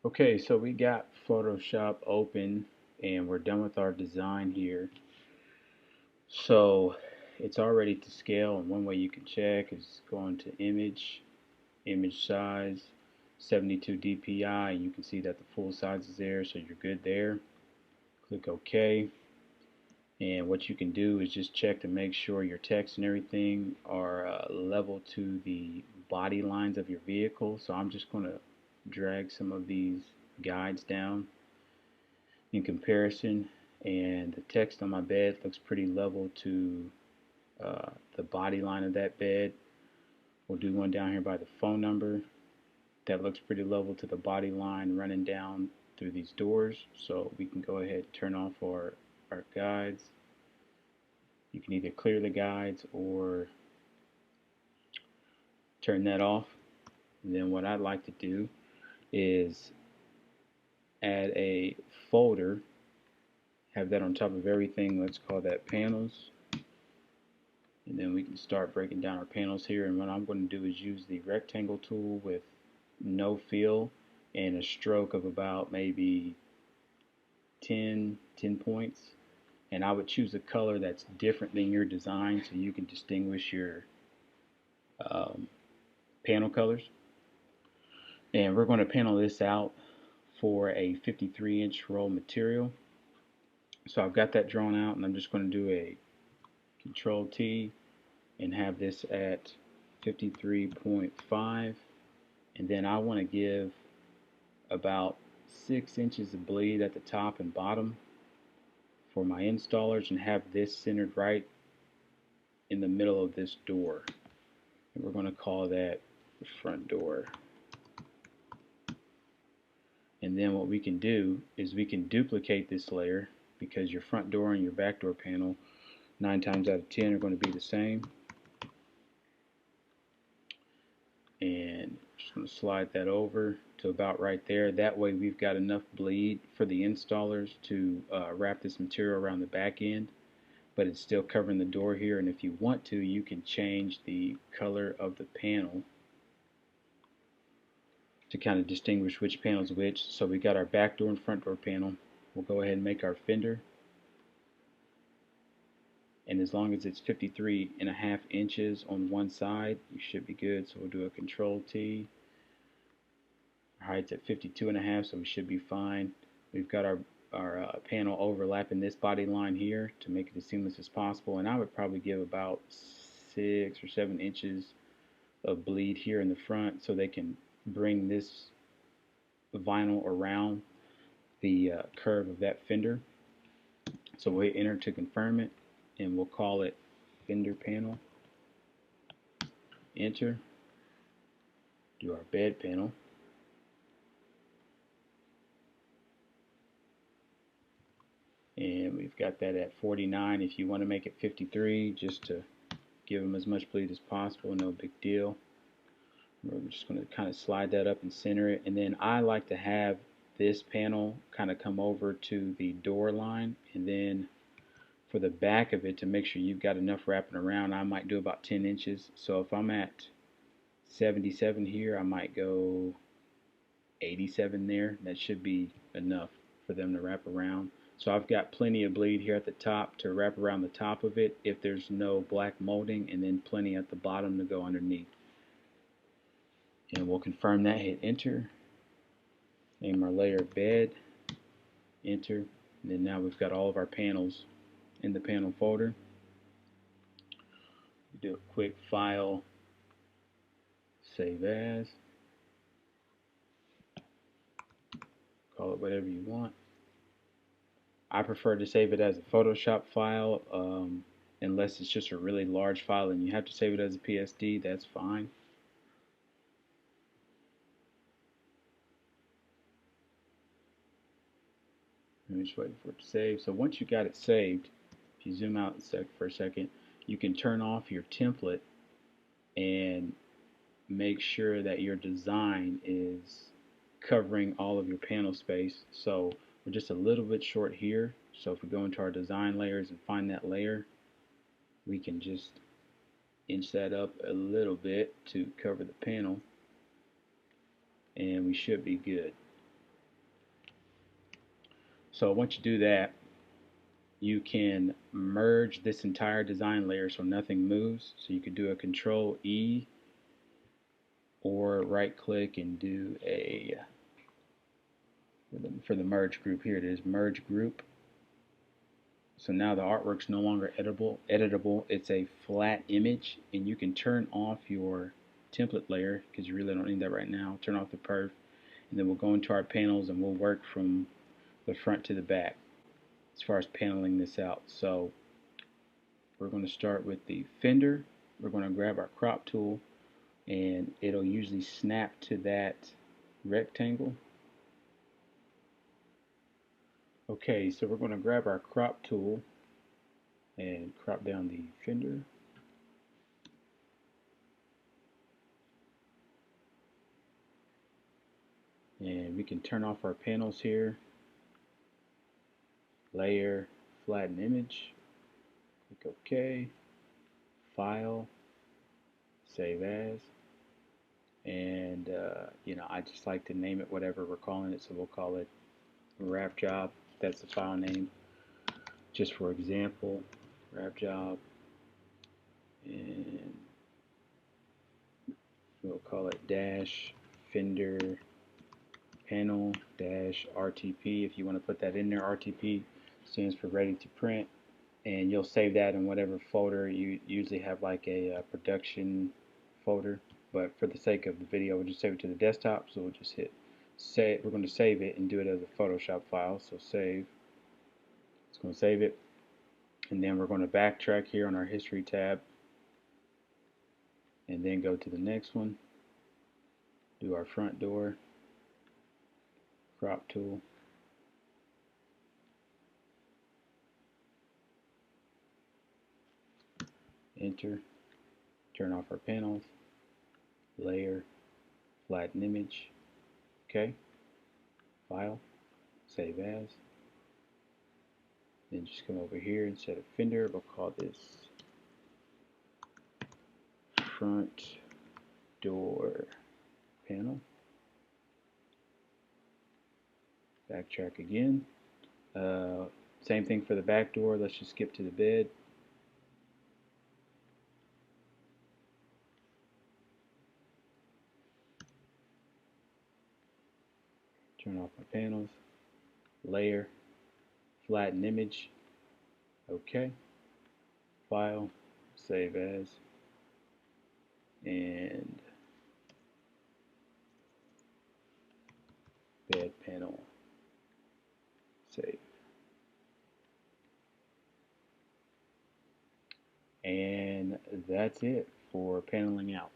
Okay, so we got Photoshop open and we're done with our design here. So it's already to scale, and one way you can check is going to image size, 72 dpi, and you can see that the full size is there, so you're good there. Click OK, and what you can do is just check to make sure your text and everything are level to the body lines of your vehicle. So I'm just going to drag some of these guides down in comparison, and the text on my bed looks pretty level to the body line of that bed. We'll do one down here by the phone number that looks pretty level to the body line running down through these doors. So we can go ahead and turn off our guides. You can either clear the guides or turn that off. And then what I'd like to do is add a folder, have that on top of everything. Let's call that panels. And then we can start breaking down our panels here. And what I'm going to do is use the rectangle tool with no fill and a stroke of about maybe 10 points. And I would choose a color that's different than your design so you can distinguish your panel colors. And we're going to panel this out for a 53-inch roll material. So I've got that drawn out, and I'm just going to do a Control T and have this at 53.5, and then I want to give about 6 inches of bleed at the top and bottom for my installers, and have this centered right in the middle of this door, and we're going to call that the front door. And then what we can do is we can duplicate this layer, because your front door and your back door panel 9 times out of 10 are going to be the same. And just going to slide that over to about right there. That way we've got enough bleed for the installers to wrap this material around the back end, but it's still covering the door here. And if you want to, you can change the color of the panel to kind of distinguish which panel is which. So we got our back door and front door panel. We'll go ahead and make our fender, and as long as it's 53.5 inches on one side, you should be good. So we'll do a Control T. Our height's at 52.5, so we should be fine. We've got our panel overlapping this body line here to make it as seamless as possible, and I would probably give about 6 or 7 inches of bleed here in the front so they can bring this vinyl around the curve of that fender. So we'll hit enter to confirm it, and we'll call it fender panel. Enter. Do our bed panel. And we've got that at 49. If you want to make it 53, just to give them as much bleed as possible, no big deal. We're just going to kind of slide that up and center it. And then I like to have this panel kind of come over to the door line, and then for the back of it, to make sure you've got enough wrapping around, I might do about 10 inches. So if I'm at 77 here, I might go 87 there. That should be enough for them to wrap around. So I've got plenty of bleed here at the top to wrap around the top of it if there's no black molding, and then plenty at the bottom to go underneath. And we'll confirm that, hit enter, name our layer bed, enter, and then now we've got all of our panels in the panel folder. Do a quick file, save as, call it whatever you want. I prefer to save it as a Photoshop file, unless it's just a really large file and you have to save it as a PSD, that's fine. I'm just waiting for it to save. So once you got it saved, if you zoom out for a second, you can turn off your template and make sure that your design is covering all of your panel space. So we're just a little bit short here, so if we go into our design layers and find that layer, we can just inch that up a little bit to cover the panel, and we should be good. So once you do that, you can merge this entire design layer so nothing moves. So you could do a Control E or right click and do a, for the merge group, here it is, merge group. So now the artwork's no longer editable. It's a flat image, and you can turn off your template layer because you really don't need that right now. Turn off the perf, and then we'll go into our panels and we'll work from the front to the back as far as paneling this out. So we're going to start with the fender. We're going to grab our crop tool, and it'll usually snap to that rectangle. Okay, so we're going to grab our crop tool and crop down the fender. And we can turn off our panels here. Layer, flatten image. Click OK. File, save as. And I just like to name it whatever we're calling it, so we'll call it wrap job. That's the file name. Just for example, wrap job, and we'll call it dash fender panel dash RTP. If you want to put that in there, RTP stands for ready to print, and you'll save that in whatever folder. You usually have like a production folder, but for the sake of the video, we'll just save it to the desktop. So we'll just hit save. We're going to save it and do it as a Photoshop file. So save. It's going to save it, and then we're going to backtrack here on our history tab, and then go to the next one. Do our front door, crop tool, enter, turn off our panels, layer, flatten image, okay, file, save as, then just come over here instead of fender, we'll call this front door panel, backtrack again, same thing for the back door. Let's just skip to the bed. Turn off my panels, layer, flatten image, okay, file, save as, and bed panel, save. And that's it for paneling out.